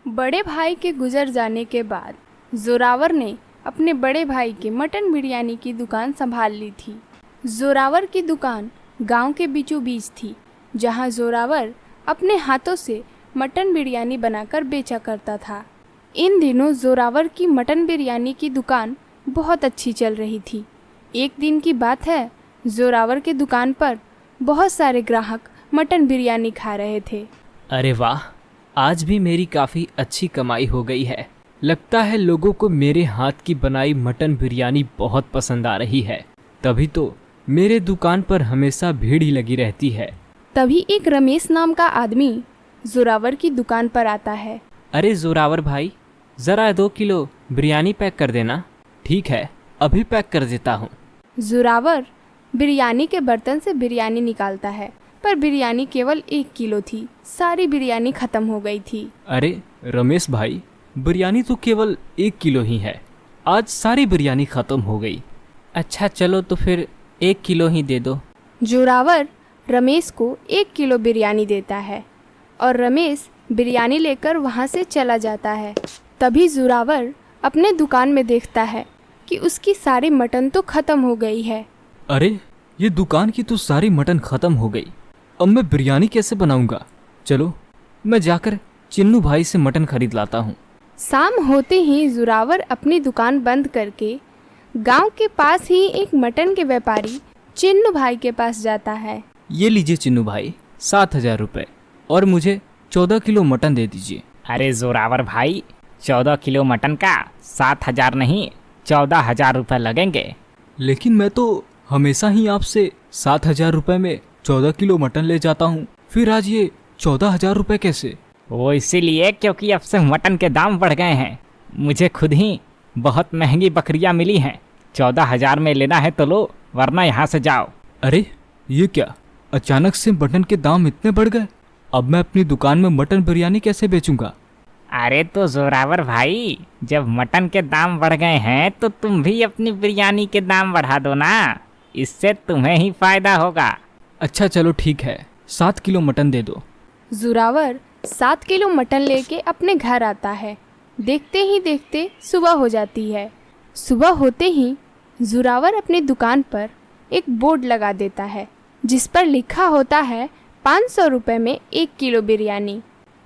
बड़े भाई के गुजर जाने के बाद जोरावर ने अपने बड़े भाई की मटन बिरयानी की दुकान संभाल ली थी। जोरावर की दुकान गांव के बीचों बीच थी, जहां जोरावर अपने हाथों से मटन बिरयानी बनाकर बेचा करता था। इन दिनों जोरावर की मटन बिरयानी की दुकान बहुत अच्छी चल रही थी। एक दिन की बात है, जोरावर की दुकान पर बहुत सारे ग्राहक मटन बिरयानी खा रहे थे। अरे वाह, आज भी मेरी काफ़ी अच्छी कमाई हो गई है। लगता है लोगों को मेरे हाथ की बनाई मटन बिरयानी बहुत पसंद आ रही है, तभी तो मेरे दुकान पर हमेशा भीड़ ही लगी रहती है। तभी एक रमेश नाम का आदमी जोरावर की दुकान पर आता है। अरे जोरावर भाई, ज़रा 2 किलो बिरयानी पैक कर देना। ठीक है, अभी पैक कर देता हूँ। जोरावर बिरयानी के बर्तन से बिरयानी निकालता है, पर बिरयानी केवल 1 किलो थी। सारी बिरयानी खत्म हो गई थी। अरे रमेश भाई, बिरयानी तो केवल 1 किलो ही है, आज सारी बिरयानी ख़त्म हो गई। अच्छा चलो तो फिर 1 किलो ही दे दो। जोरावर रमेश को 1 किलो बिरयानी देता है और रमेश बिरयानी लेकर वहाँ से चला जाता है। तभी जोरावर अपने दुकान में देखता है कि उसकी सारी मटन तो ख़त्म हो गई है। अरे ये दुकान की तो सारी मटन ख़त्म हो गई, अब मैं बिरयानी कैसे बनाऊंगा? चलो मैं जाकर चिन्नू भाई से मटन खरीद लाता हूँ। शाम होते ही जोरावर अपनी दुकान बंद करके गांव के पास ही एक मटन के व्यापारी चिन्नू भाई के पास जाता है। ये लीजिए चिन्नू भाई, 7,000 रुपये और मुझे 14 किलो मटन दे दीजिए। अरे जोरावर भाई, 14 किलो मटन का 7,000 नहीं 14,000 रुपये लगेंगे। लेकिन मैं तो हमेशा ही आपसे 7,000 रुपये में 14 किलो मटन ले जाता हूँ, फिर आज ये 14,000 रुपये कैसे? वो इसीलिए क्योंकि अब से मटन के दाम बढ़ गए हैं। मुझे खुद ही बहुत महंगी बकरियां मिली हैं। 14,000 में लेना है तो लो, वरना यहाँ से जाओ। अरे ये क्या, अचानक से मटन के दाम इतने बढ़ गए? अब मैं अपनी दुकान में मटन बिरयानी कैसे बेचूंगा? अरे तो जोरावर भाई, जब मटन के दाम बढ़ गए हैं तो तुम भी अपनी बिरयानी के दाम बढ़ा दो ना, इससे तुम्हें ही फायदा होगा। अच्छा चलो ठीक है, 7 किलो मटन दे दो। जोरावर 7 किलो मटन लेके अपने घर आता है। देखते ही देखते सुबह हो जाती है। सुबह होते ही जोरावर अपनी दुकान पर एक बोर्ड लगा देता है, जिस पर लिखा होता है 500 रुपये में 1 किलो बिरयानी।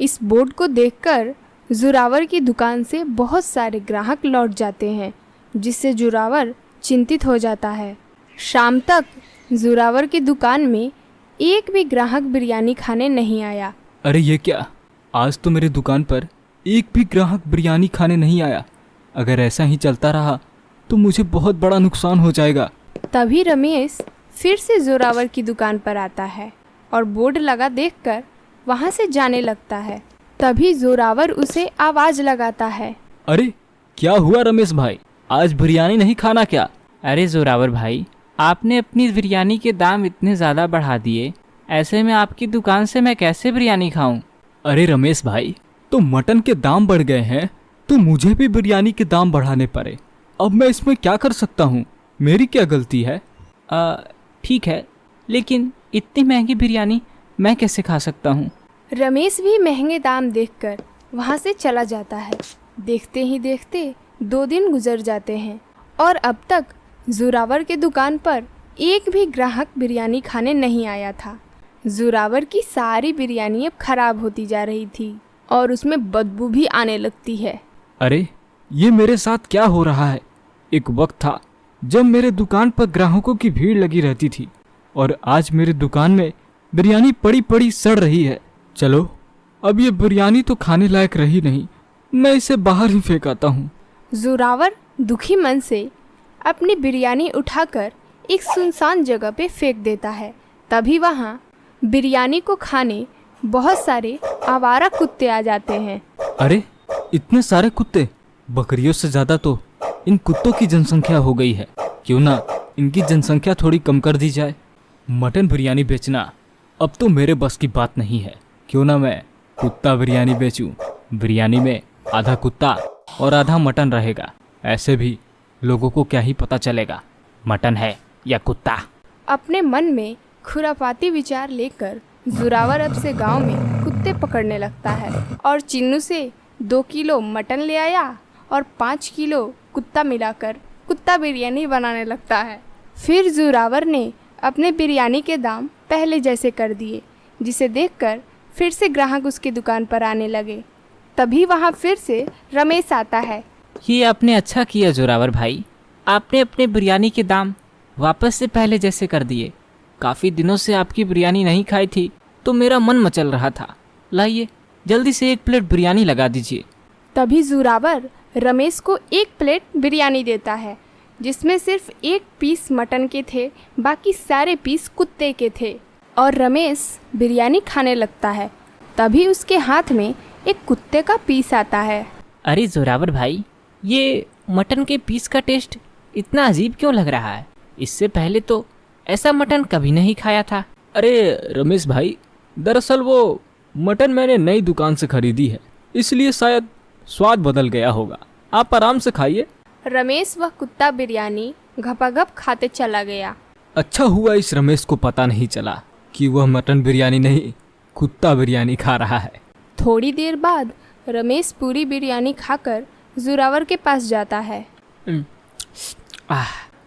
इस बोर्ड को देखकर जोरावर की दुकान से बहुत सारे ग्राहक लौट जाते हैं, जिससे जोरावर चिंतित हो जाता है। शाम तक जोरावर की दुकान में एक भी ग्राहक बिरयानी खाने नहीं आया। अरे ये क्या, आज तो मेरी दुकान पर एक भी ग्राहक बिरयानी खाने नहीं आया। अगर ऐसा ही चलता रहा तो मुझे बहुत बड़ा नुकसान हो जाएगा। तभी रमेश फिर से जोरावर की दुकान पर आता है और बोर्ड लगा देखकर वहाँ से जाने लगता है। तभी जोरावर उसे आवाज़ लगाता है। अरे क्या हुआ रमेश भाई, आज बिरयानी नहीं खाना क्या? अरे जोरावर भाई, आपने अपनी बिरयानी के दाम इतने ज़्यादा बढ़ा दिए, ऐसे में आपकी दुकान से मैं कैसे बिरयानी खाऊं? अरे रमेश भाई, तो मटन के दाम बढ़ गए हैं तो मुझे भी बिरयानी के दाम बढ़ाने पड़े। अब मैं इसमें क्या कर सकता हूँ? मेरी क्या गलती है? ठीक है, लेकिन इतनी महंगी बिरयानी मैं कैसे खा सकता हूँ? रमेश भी महंगे दाम देखकर वहाँ से चला जाता है। देखते ही देखते 2 दिन गुजर जाते हैं और अब तक जोरावर के दुकान पर एक भी ग्राहक बिरयानी खाने नहीं आया था। जोरावर की सारी बिरयानी अब खराब होती जा रही थी और उसमें बदबू भी आने लगती है। अरे ये मेरे साथ क्या हो रहा है? एक वक्त था जब मेरे दुकान पर ग्राहकों की भीड़ लगी रहती थी और आज मेरी दुकान में बिरयानी पड़ी पड़ी सड़ रही है। चलो, अब ये बिरयानी तो खाने लायक रही नहीं, मैं इसे बाहर ही फेंक आता हूँ। जोरावर दुखी मन से अपनी बिरयानी उठाकर एक सुनसान जगह पे फेंक देता है। तभी वहाँ बिरयानी को खाने बहुत सारे आवारा कुत्ते आ जाते हैं। अरे इतने सारे कुत्ते, बकरियों से ज़्यादा तो इन कुत्तों की जनसंख्या हो गई है। क्यों ना इनकी जनसंख्या थोड़ी कम कर दी जाए। मटन बिरयानी बेचना अब तो मेरे बस की बात नहीं है। क्यों ना मैं कुत्ता बिरयानी बेचूं। बिरयानी में आधा कुत्ता और आधा मटन रहेगा, ऐसे भी लोगों को क्या ही पता चलेगा मटन है या कुत्ता। अपने मन में खुरापाती विचार लेकर जोरावर अब से गांव में कुत्ते पकड़ने लगता है और चिन्नू से 2 किलो मटन ले आया और 5 किलो कुत्ता मिलाकर कुत्ता बिरयानी बनाने लगता है। फिर जोरावर ने अपने बिरयानी के दाम पहले जैसे कर दिए, जिसे देखकर फिर से ग्राहक उसकी दुकान पर आने लगे। तभी वहाँ फिर से रमेश आता है। ये आपने अच्छा किया जोरावर भाई, आपने अपने बिरयानी के दाम वापस से पहले जैसे कर दिए। काफ़ी दिनों से आपकी बिरयानी नहीं खाई थी तो मेरा मन मचल रहा था। लाइए जल्दी से 1 प्लेट बिरयानी लगा दीजिए। तभी जोरावर रमेश को 1 प्लेट बिरयानी देता है, जिसमें सिर्फ 1 पीस मटन के थे, बाकी सारे पीस कुत्ते के थे। और रमेश बिरयानी खाने लगता है। तभी उसके हाथ में एक कुत्ते का पीस आता है। अरे जोरावर भाई, ये मटन के पीस का टेस्ट इतना अजीब क्यों लग रहा है? इससे पहले तो ऐसा मटन कभी नहीं खाया था। अरे रमेश भाई, दरअसल वो मटन मैंने नई दुकान से खरीदी है, इसलिए शायद स्वाद बदल गया होगा। आप आराम से खाइए। रमेश वह कुत्ता बिरयानी घपाघप खाते चला गया। अच्छा हुआ इस रमेश को पता नहीं चला कि वह मटन बिरयानी नहीं, कुत्ता बिरयानी खा रहा है। थोड़ी देर बाद रमेश पूरी बिरयानी खाकर जोरावर के पास जाता है।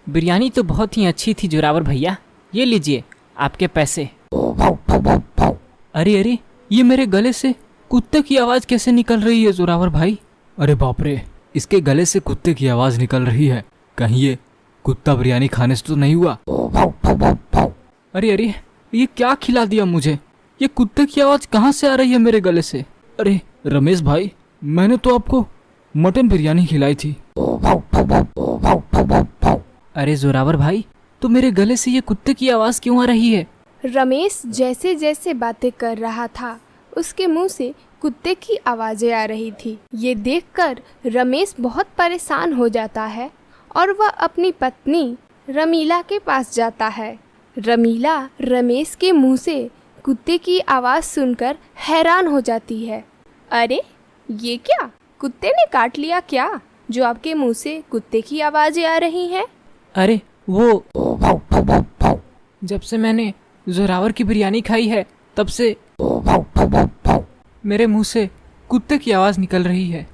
बिरयानी तो बहुत ही अच्छी थी जोरावर भैया, ये लीजिए आपके पैसे। अरे ये मेरे गले से कुत्ते की आवाज़ कैसे निकल रही है जोरावर भाई? अरे बाप रे, इसके गले से कुत्ते की आवाज़ निकल रही है। कहीं ये कुत्ता बिरयानी खाने से तो नहीं हुआ? अरे ये क्या खिला दिया मुझे? ये कुत्ते की आवाज़ कहाँ से आ रही है मेरे गले से? अरे रमेश भाई, मैंने तो आपको मटन बिरयानी खिलाई थी। अरे जोरावर भाई, तो मेरे गले से ये कुत्ते की आवाज़ क्यों आ रही है? रमेश जैसे जैसे बातें कर रहा था, उसके मुंह से कुत्ते की आवाज़ें आ रही थी। ये देखकर रमेश बहुत परेशान हो जाता है और वह अपनी पत्नी रमीला के पास जाता है। रमीला रमेश के मुंह से कुत्ते की आवाज़ सुनकर हैरान हो जाती है। अरे ये क्या, कुत्ते ने काट लिया क्या, जो आपके मुंह से कुत्ते की आवाज़ें आ रही हैं? अरे वो जब से मैंने जोरावर की बिरयानी खाई है तब से मेरे मुंह से कुत्ते की आवाज़ निकल रही है।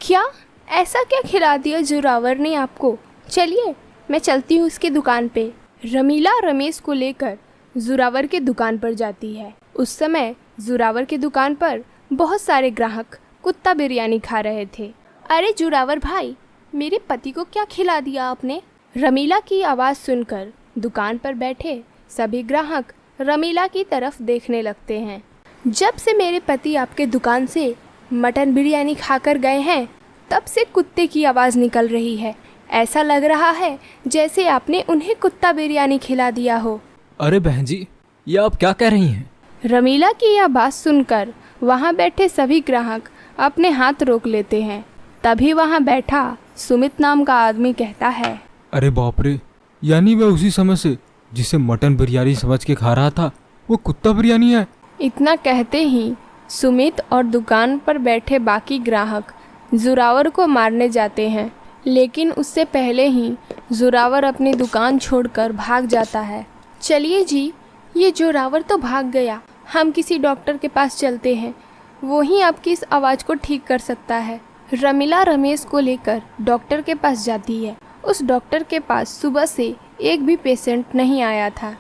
क्या ऐसा क्या खिला दिया जोरावर ने आपको? चलिए मैं चलती हूँ उसकी दुकान पे। रमीला रमेश को लेकर जोरावर के दुकान पर जाती है। उस समय जोरावर की दुकान पर बहुत सारे ग्राहक कुत्ता बिरयानी खा रहे थे। अरे जोरावर भाई, मेरे पति को क्या खिला दिया आपने? रमीला की आवाज़ सुनकर दुकान पर बैठे सभी ग्राहक रमीला की तरफ देखने लगते हैं। जब से मेरे पति आपके दुकान से मटन बिरयानी खाकर गए हैं, तब से कुत्ते की आवाज़ निकल रही है। ऐसा लग रहा है जैसे आपने उन्हें कुत्ता बिरयानी खिला दिया हो। अरे बहन जी, ये आप क्या कह रही हैं? रमीला की यह बात सुनकर वहाँ बैठे सभी ग्राहक अपने हाथ रोक लेते हैं। तभी वहाँ बैठा सुमित नाम का आदमी कहता है, अरे बाप रे, यानी मैं उसी समय से जिसे मटन बिरयानी समझ के खा रहा था वो कुत्ता बिरयानी है। इतना कहते ही सुमित और दुकान पर बैठे बाकी ग्राहक जोरावर को मारने जाते हैं, लेकिन उससे पहले ही जोरावर अपनी दुकान छोड़कर भाग जाता है। चलिए जी, ये जोरावर तो भाग गया, हम किसी डॉक्टर के पास चलते हैं, वो ही आपकी इस आवाज़ को ठीक कर सकता है। रमीला रमेश को लेकर डॉक्टर के पास जाती है। उस डॉक्टर के पास सुबह से एक भी पेशेंट नहीं आया था।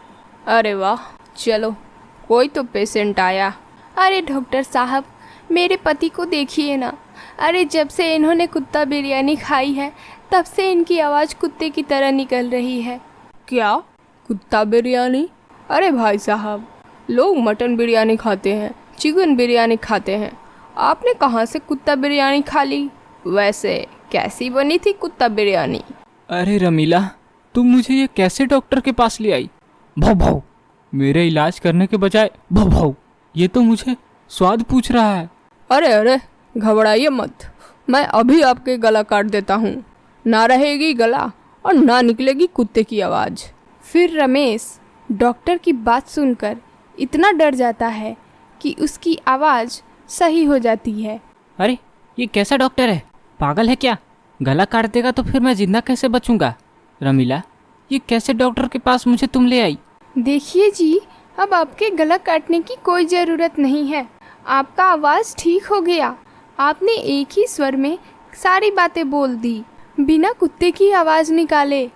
अरे वाह, चलो कोई तो पेशेंट आया। अरे डॉक्टर साहब, मेरे पति को देखिए ना। अरे जब से इन्होंने कुत्ता बिरयानी खाई है तब से इनकी आवाज़ कुत्ते की तरह निकल रही है। क्या कुत्ता बिरयानी? अरे भाई साहब, लोग मटन बिरयानी खाते हैं, चिकन बिरयानी खाते हैं, आपने कहाँ से कुत्ता बिरयानी खा ली? वैसे कैसी बनी थी कुत्ता बिरयानी? अरे रमीला, तुम मुझे ये कैसे डॉक्टर के पास ले आई? भाव भाव, मेरे इलाज करने के बजाय भाव भाव, ये तो मुझे स्वाद पूछ रहा है। अरे घबराइए मत, मैं अभी आपके गला काट देता हूँ। ना रहेगी गला और ना निकलेगी कुत्ते की आवाज़। फिर रमेश डॉक्टर की बात सुनकर इतना डर जाता है कि उसकी आवाज़ सही हो जाती है। अरे ये कैसा डॉक्टर है, पागल है क्या? गला काट देगा तो फिर मैं जिंदा कैसे बचूंगा? रमीला, ये कैसे डॉक्टर के पास मुझे तुम ले आई? देखिए जी, अब आपके गला काटने की कोई ज़रूरत नहीं है, आपका आवाज़ ठीक हो गया। आपने एक ही स्वर में सारी बातें बोल दी, बिना कुत्ते की आवाज़ निकाले।